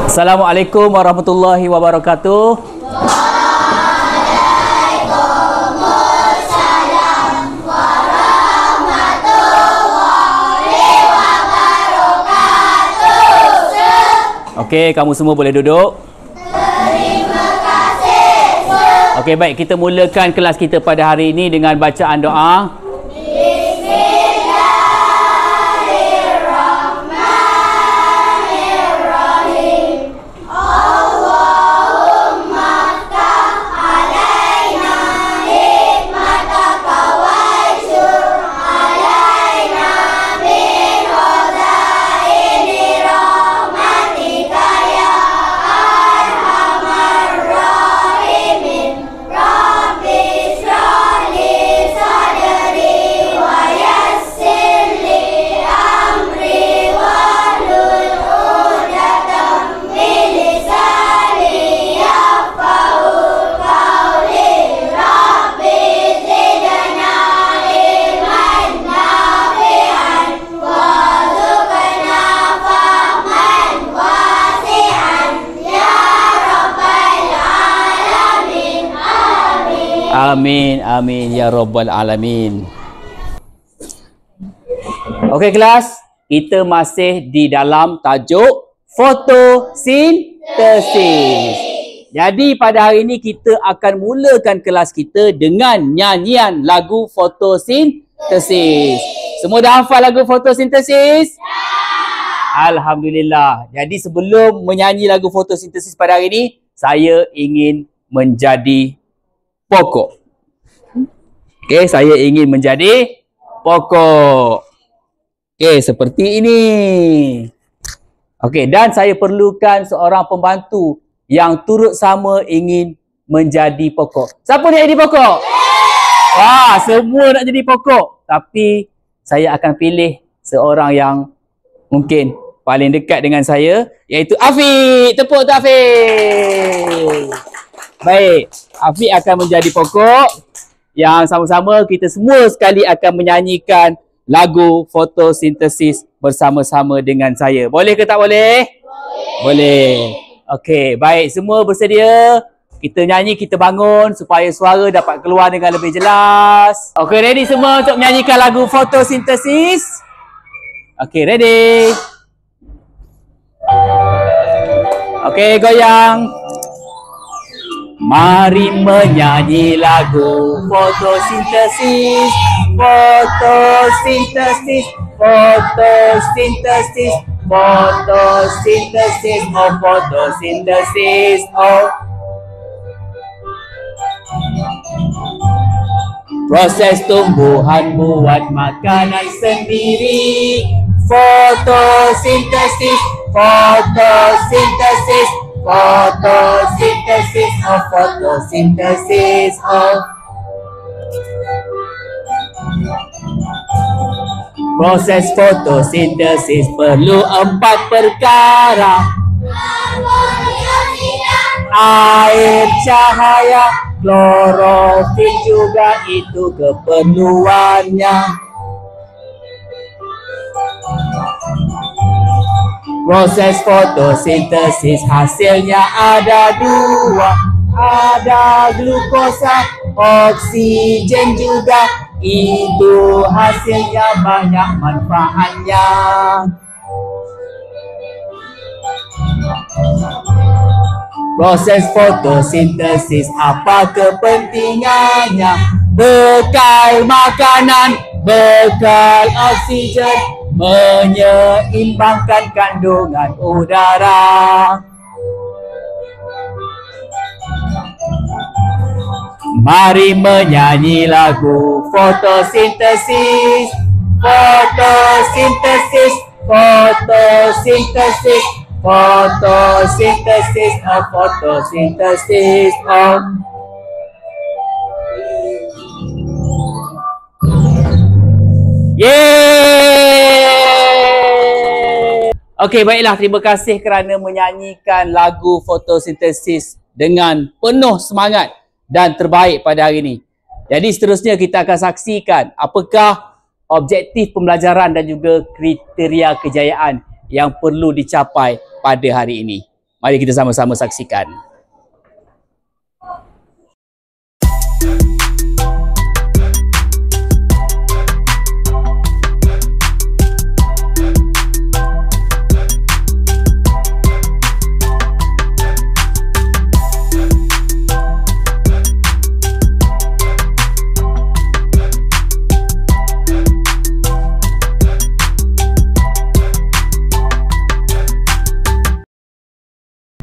Assalamualaikum warahmatullahi wabarakatuh. Okey, kamu semua boleh duduk. Terima kasih. Okey, baik, kita mulakan kelas kita pada hari ini dengan bacaan doa. Amin, amin ya rabbal alamin. Okey kelas, kita masih di dalam tajuk fotosintesis. Jadi pada hari ini kita akan mulakan kelas kita dengan nyanyian lagu fotosintesis. Semua dah hafal lagu fotosintesis? Alhamdulillah. Jadi sebelum menyanyi lagu fotosintesis pada hari ini, saya ingin menjadi pokok. Okey, saya ingin menjadi pokok. Okey, seperti ini. Okey, dan saya perlukan seorang pembantu yang turut sama ingin menjadi pokok. Siapa nak jadi pokok? Wah, semua nak jadi pokok. Tapi saya akan pilih seorang yang mungkin paling dekat dengan saya, iaitu Afiq. Tepuk untuk Afiq. Baik, Afiq akan menjadi pokok yang sama-sama kita semua sekali akan menyanyikan lagu fotosintesis bersama-sama dengan saya. Boleh ke tak boleh? Boleh. Okey, baik, semua bersedia? Kita nyanyi, kita bangun supaya suara dapat keluar dengan lebih jelas. Okey, ready semua untuk menyanyikan lagu fotosintesis? Okey, ready? Okey, goyang. Mari menyanyi lagu fotosintesis, fotosintesis, fotosintesis, fotosintesis, oh fotosintesis, oh. Proses tumbuhan buat makanan sendiri. Fotosintesis, fotosintesis, fotosintesis, oh fotosintesis, oh. Proses fotosintesis perlu 4 perkara: air, cahaya, klorofil juga itu keperluannya. Proses fotosintesis hasilnya ada 2, ada glukosa, oksigen juga, itu hasilnya banyak manfaatnya. Proses fotosintesis apa kepentingannya? Bekal makanan, bekal oksigen, menyeimbangkan kandungan udara. Mari menyanyi lagu fotosintesis, fotosintesis, fotosintesis, fotosintesis, oh fotosintesis, oh. Yeay! Okey, baiklah, terima kasih kerana menyanyikan lagu fotosintesis dengan penuh semangat dan terbaik pada hari ini. Jadi seterusnya kita akan saksikan apakah objektif pembelajaran dan juga kriteria kejayaan yang perlu dicapai pada hari ini. Mari kita sama-sama saksikan.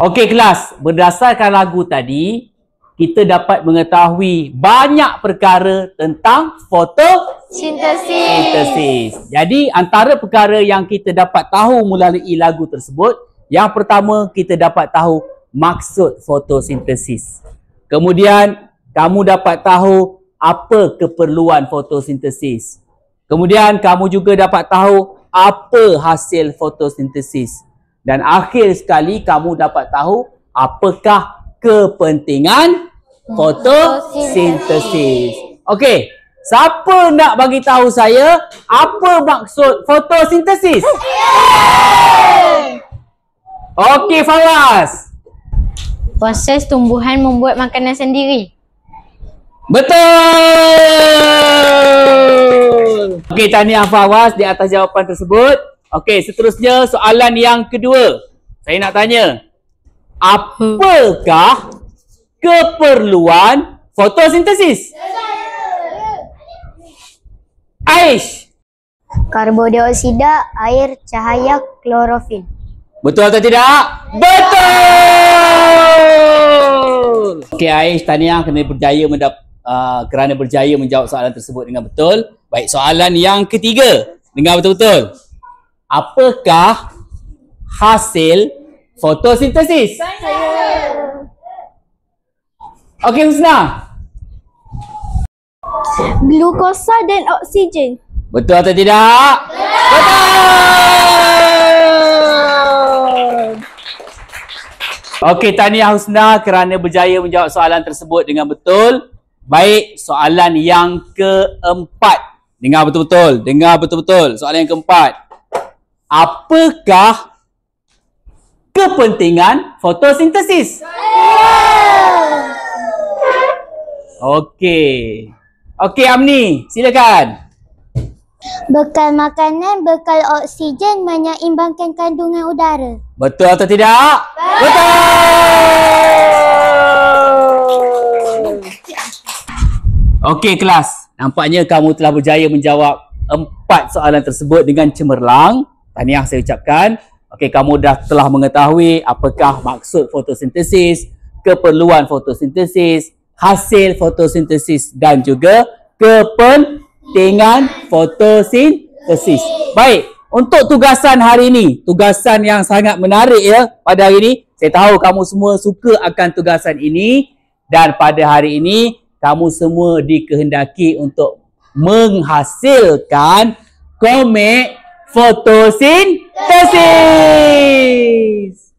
Okey kelas, berdasarkan lagu tadi, kita dapat mengetahui banyak perkara tentang fotosintesis. Jadi antara perkara yang kita dapat tahu melalui lagu tersebut, yang pertama kita dapat tahu maksud fotosintesis. Kemudian kamu dapat tahu apa keperluan fotosintesis. Kemudian kamu juga dapat tahu apa hasil fotosintesis. Dan akhir sekali kamu dapat tahu apakah kepentingan fotosintesis. Okey, siapa nak bagi tahu saya apa maksud fotosintesis? Okey, Fawaz. Proses tumbuhan membuat makanan sendiri. Betul. Okey, tahniah Fawaz di atas jawapan tersebut. Okey, seterusnya soalan yang kedua. Saya nak tanya, apakah keperluan fotosintesis? Aish. Karbondioksida, air, cahaya, klorofil. Betul atau tidak? Betul. Okey Aish, tahniah kerana berjaya menjawab soalan tersebut dengan betul. Baik, soalan yang ketiga. Dengar betul-betul. Apakah hasil fotosintesis? Okey Husna. Glukosa dan oksigen. Betul atau tidak? Betul. Okey, tahniah Husna kerana berjaya menjawab soalan tersebut dengan betul. Baik, soalan yang keempat. Dengar betul-betul. Dengar betul-betul. Soalan yang keempat. Apakah kepentingan fotosintesis? Okey. Okey Amni, silakan. Bekal makanan, bekal oksigen menyeimbangkan kandungan udara. Betul atau tidak? Betul. Okey kelas, nampaknya kamu telah berjaya menjawab 4 soalan tersebut dengan cemerlang. Tahniah saya ucapkan. Okey, kamu telah mengetahui apakah maksud fotosintesis, keperluan fotosintesis, hasil fotosintesis dan juga kepentingan fotosintesis. Baik, untuk tugasan hari ini, tugasan yang sangat menarik ya pada hari ini. Saya tahu kamu semua suka akan tugasan ini dan pada hari ini kamu semua dikehendaki untuk menghasilkan komik fotosintesis.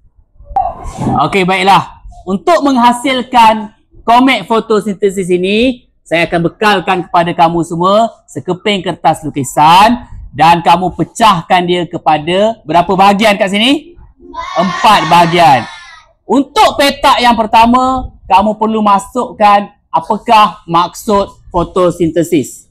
Okey, baiklah. Untuk menghasilkan komik fotosintesis ini, saya akan bekalkan kepada kamu semua sekeping kertas lukisan dan kamu pecahkan dia kepada berapa bahagian kat sini? 4 bahagian. Untuk petak yang pertama, kamu perlu masukkan apakah maksud fotosintesis.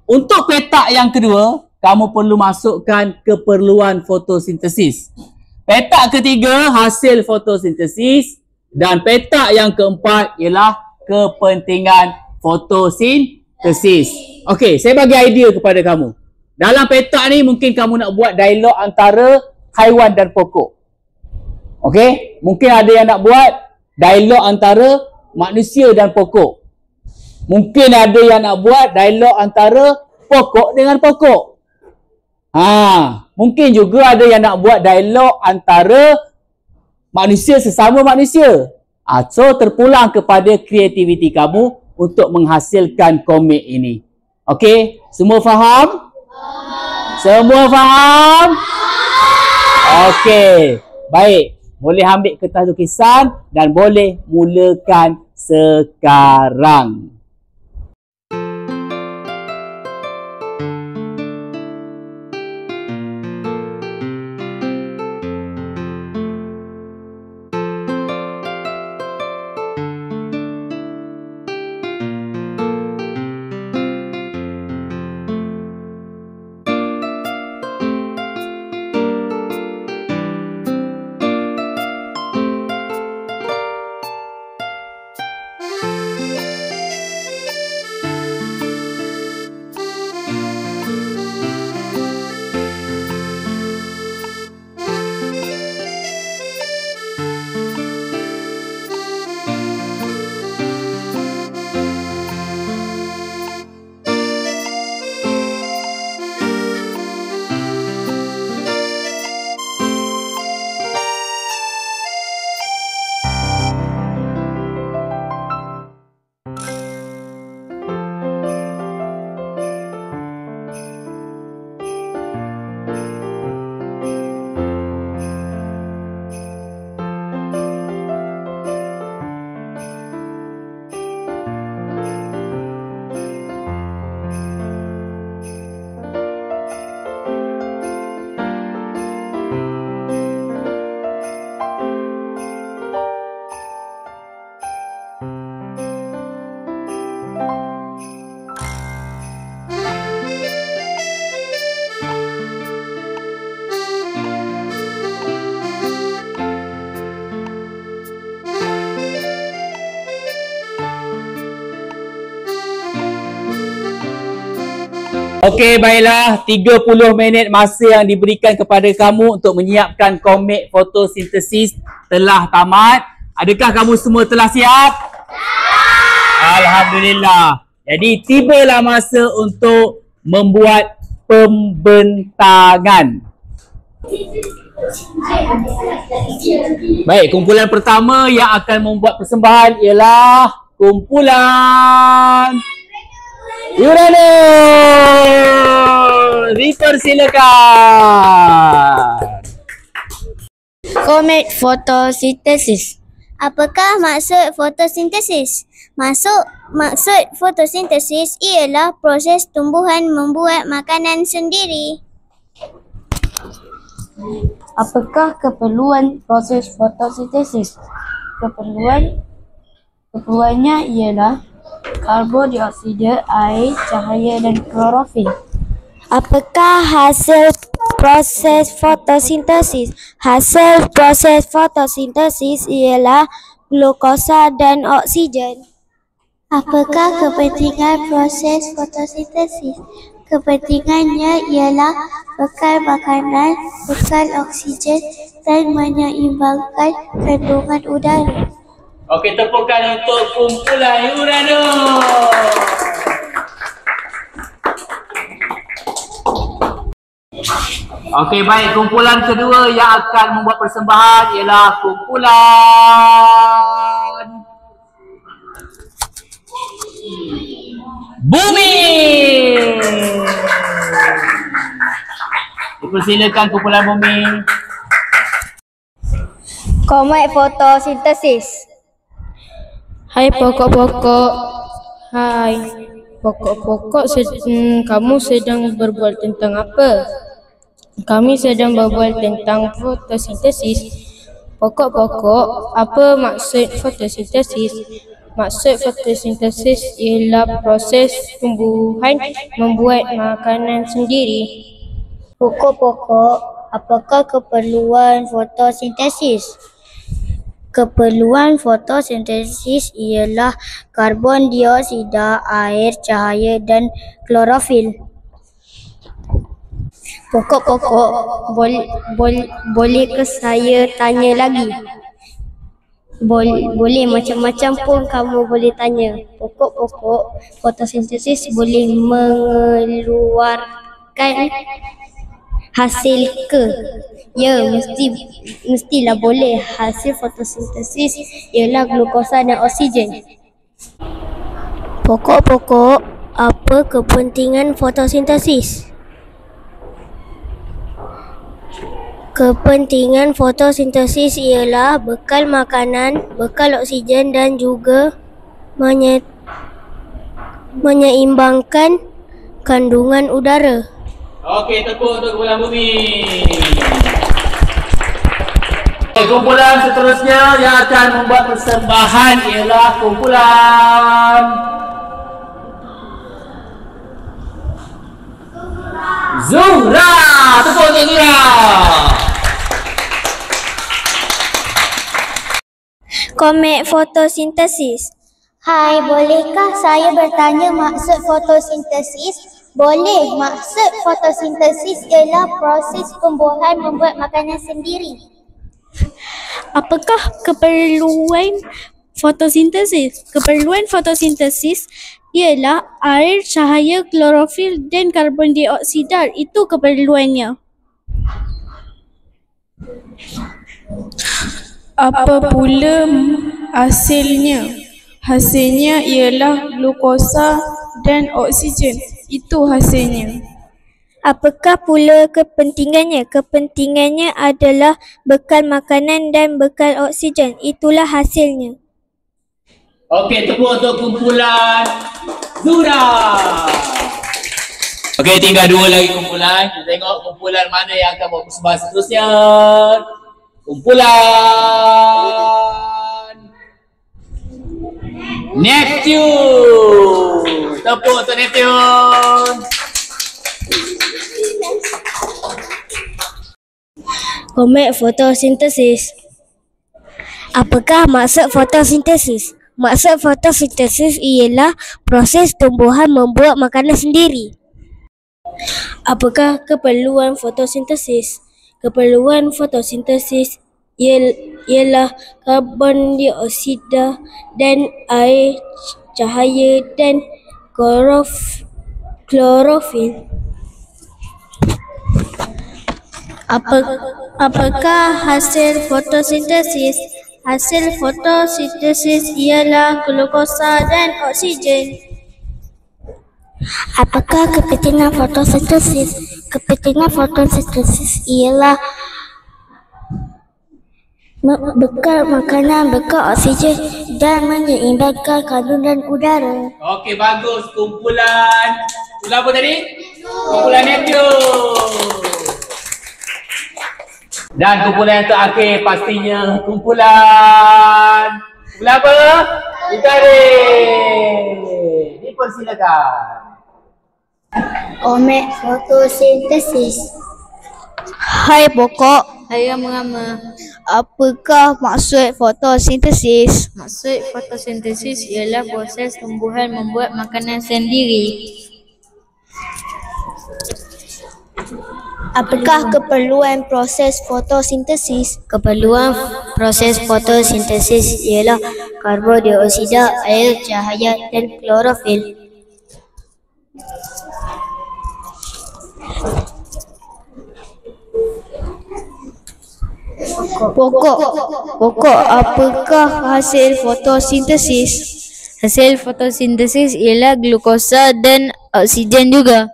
Untuk petak yang kedua, kamu perlu masukkan keperluan fotosintesis. Petak ketiga, hasil fotosintesis. Dan petak yang keempat ialah kepentingan fotosintesis. Okey, saya bagi idea kepada kamu. Dalam petak ni mungkin kamu nak buat dialog antara haiwan dan pokok. Okey, mungkin ada yang nak buat dialog antara manusia dan pokok. Mungkin ada yang nak buat dialog antara pokok dengan pokok. Mungkin juga ada yang nak buat dialog antara manusia sesama manusia. So terpulang kepada kreativiti kamu untuk menghasilkan komik ini. Okey, semua faham? Semua faham? Okey, baik. Boleh ambil kertas lukisan dan boleh mulakan sekarang. Okey, baiklah. 30 minit masa yang diberikan kepada kamu untuk menyiapkan komik fotosintesis telah tamat. Adakah kamu semua telah siap? Alhamdulillah. Jadi, tibalah masa untuk membuat pembentangan. Baik, kumpulan pertama yang akan membuat persembahan ialah kumpulan Uranus. Dipersilakan. Komik fotosintesis. Apakah maksud fotosintesis? Maksud fotosintesis ialah proses tumbuhan membuat makanan sendiri. Apakah keperluan proses fotosintesis? Keperluannya ialah karbon dioksida, air, cahaya dan klorofil. Apakah hasil proses fotosintesis? Hasil proses fotosintesis ialah glukosa dan oksigen. Apakah kepentingan proses fotosintesis? Kepentingannya ialah bekal makanan, bekal oksigen dan menyeimbangkan kandungan udara. Okey, tepukan untuk kumpulan Uranus. Okey, baik. Kumpulan kedua yang akan membuat persembahan ialah kumpulan Bumi. Dipersilakan kumpulan Bumi. Komik fotosintesis. Hai pokok-pokok. Hai pokok-pokok, kamu sedang berbual tentang apa? Kami sedang berbual tentang fotosintesis. Pokok-pokok, apa maksud fotosintesis? Maksud fotosintesis ialah proses tumbuhan membuat makanan sendiri. Pokok-pokok, apakah keperluan fotosintesis? Keperluan fotosintesis ialah karbon dioksida, air, cahaya dan klorofil. Pokok-pokok, bolehkah saya tanya lagi? Boleh, macam-macam pun kamu boleh tanya. Pokok-pokok, fotosintesis boleh mengeluarkan hasil ke? Ya, mestilah boleh. Hasil fotosintesis ialah glukosa dan oksigen. Pokok-pokok, apa kepentingan fotosintesis? Kepentingan fotosintesis ialah bekal makanan, bekal oksigen dan juga menyeimbangkan kandungan udara. Okey, tepuk untuk kumpulan Bumi. Kumpulan seterusnya yang akan membuat persembahan ialah kumpulan Zuhra. Tepuk untuk Zuhra. Komik fotosintesis. Hai, bolehkah saya bertanya maksud fotosintesis? Boleh. Maksud fotosintesis ialah proses tumbuhan membuat makanan sendiri. Apakah keperluan fotosintesis? Keperluan fotosintesis ialah air, cahaya, klorofil dan karbon dioksida. Itu keperluannya. Apa pula hasilnya? Hasilnya ialah glukosa dan oksigen. Itu hasilnya. Apakah pula kepentingannya? Kepentingannya adalah bekal makanan dan bekal oksigen. Itulah hasilnya. Okey, tepuk untuk kumpulan Zuhra. Okey, tinggal dua lagi kumpulan. Kita tengok kumpulan mana yang akan buat persembahan seterusnya. Kumpulan Neptune. Tepuk untuk Neptune. Komik fotosintesis. Apakah maksud fotosintesis? Maksud fotosintesis ialah proses tumbuhan membuat makanan sendiri. Apakah keperluan fotosintesis? Keperluan fotosintesis ialah karbon dioksida dan air, cahaya dan klorofil. Apakah hasil fotosintesis? Hasil fotosintesis ialah glukosa dan oksigen. Apakah kepentingan fotosintesis? Kepentingan fotosintesis ialah bekal makanan, bekal oksigen dan menyeimbangkan kandungan udara. Okey, bagus. Kumpulan apa tadi? Kumpulan Neptune. Dan kumpulan yang terakhir pastinya kumpulan apa? Utara. Dipersilakan. Komet fotosintesis. Hai pokok, saya mengama. Apakah maksud fotosintesis? Maksud fotosintesis ialah proses tumbuhan membuat makanan sendiri. Apakah keperluan proses fotosintesis? Keperluan proses fotosintesis ialah karbon dioksida, air, cahaya dan klorofil. Pokok, apakah hasil fotosintesis? Hasil fotosintesis ialah glukosa dan oksigen juga.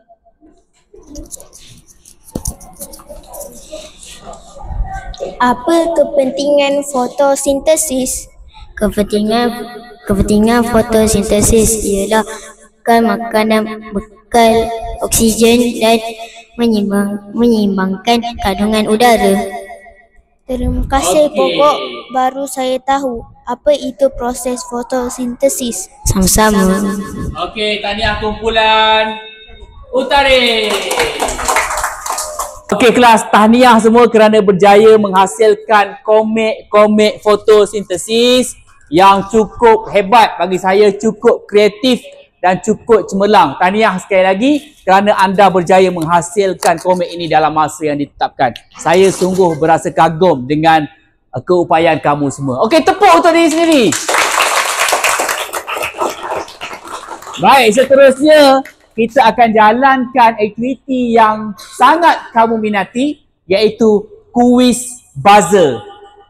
Apa kepentingan fotosintesis? Kepentingan fotosintesis ialah bekal makanan, bekal oksigen dan menyeimbangkan kandungan udara. Terima kasih pokok, baru saya tahu apa itu proses fotosintesis. Sama-sama. Okey, tahniah kumpulan Utara. Okey kelas, tahniah semua kerana berjaya menghasilkan komik fotosintesis yang cukup hebat, bagi saya cukup kreatif dan cukup cemerlang. Tahniah sekali lagi kerana anda berjaya menghasilkan komik ini dalam masa yang ditetapkan. Saya sungguh berasa kagum dengan keupayaan kamu semua. Okey, tepuk untuk diri sendiri. Baik, seterusnya kita akan jalankan aktiviti yang sangat kamu minati, iaitu kuis buzzer.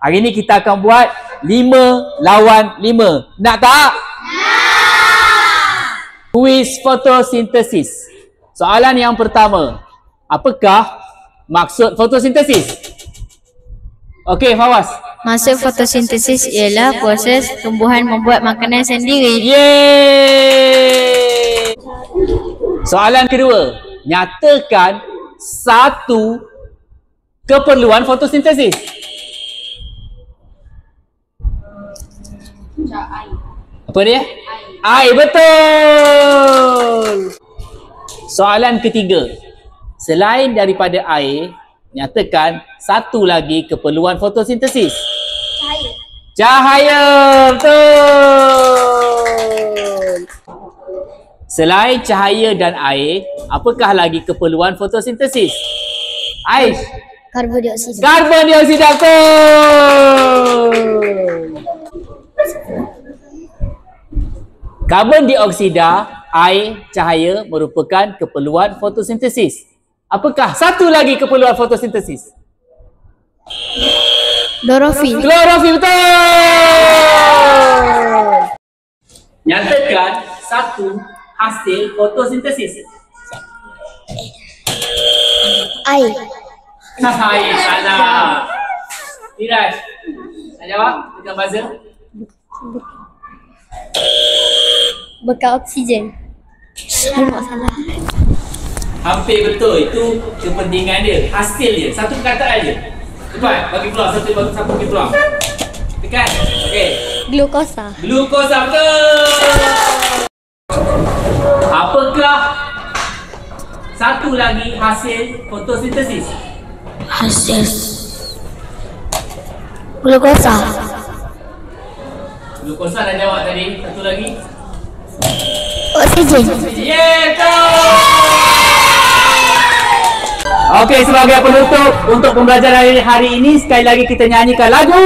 Hari ini kita akan buat 5 lawan 5. Nak tak? Kuis fotosintesis. Soalan yang pertama, apakah maksud fotosintesis? Okey, Fawaz. Maksud fotosintesis ialah proses tumbuhan membuat makanan sendiri. Yeay! Soalan kedua, nyatakan satu keperluan fotosintesis. Apa dia? Air, betul. Soalan ketiga, selain daripada air, nyatakan satu lagi keperluan fotosintesis. Cahaya, betul. Selain cahaya dan air, apakah lagi keperluan fotosintesis? Aish. Karbon dioksida. Karbon dioksida, betul. Karbon dioksida, air, cahaya merupakan keperluan fotosintesis. Apakah satu lagi keperluan fotosintesis? Klorofil. Klorofil, betul. Nyatakan satu hasil fotosintesis. Air. Air, salah. Iraj, nak jawab dengan buzzer? Bekal oksigen. Hampir betul, itu kepentingan dia, hasil dia, satu perkataan dia. Cepat, bagi peluang, satu bagi peluang. Tekan, okey. Glukosa. Glukosa, betul. Apakah satu lagi hasil fotosintesis? Hasil glukosa. Glukosa dah jawab tadi, satu lagi. Oksigen. Yeah, betul. Okey, sebagai penutup untuk pembelajaran hari ini, sekali lagi kita nyanyikan lagu.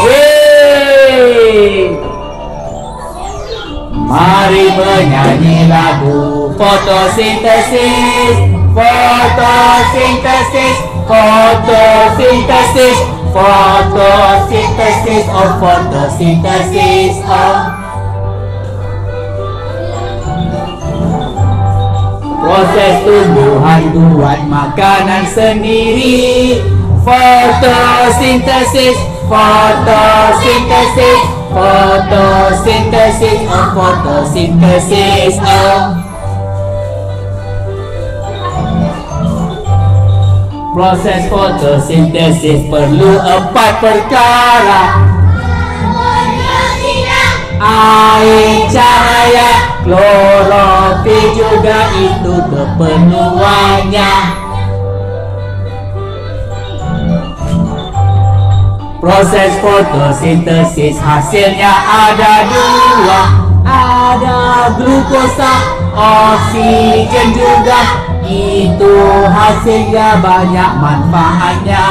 Yeay! Mari menyanyi lagu fotosintesis, fotosintesis, fotosintesis, fotosintesis, oh fotosintesis, oh. Proses tumbuhan buat makanan sendiri. Fotosintesis, fotosintesis, fotosintesis, oh fotosintesis, oh. Proses fotosintesis perlu 4 perkara: air, cahaya, klorofil juga itu keperluannya. Proses fotosintesis hasilnya ada 2, ada glukosa, oksigen juga. Itu hasilnya banyak manfaatnya.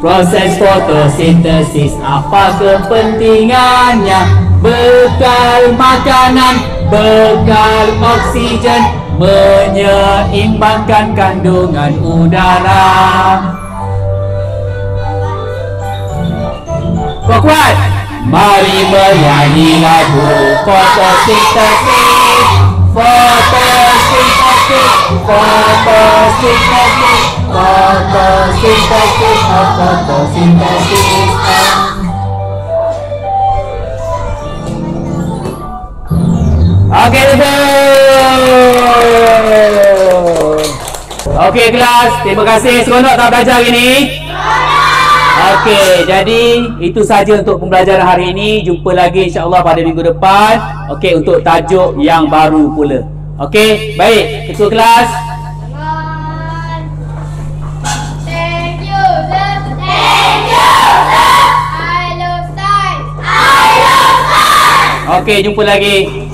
Proses fotosintesis apa kepentingannya? Bekal makanan, bekal oksigen, menyeimbangkan kandungan udara. Kuat-kuat! Mari menyanyi lagu fotosintesis, fotosintesis, fotosintesis, fotosintesis, oh fotosintesis, oh. Okey, okey kelas, terima kasih. Seronok tak belajar hari ni? Okey, jadi itu saja untuk pembelajaran hari ini. Jumpa lagi insya-Allah pada minggu depan. Okey, untuk tajuk yang baru pula. Okey, baik. Ketua kelas. Thank you, sir. Thank you, sir. I love science. I love science. Okey, jumpa lagi.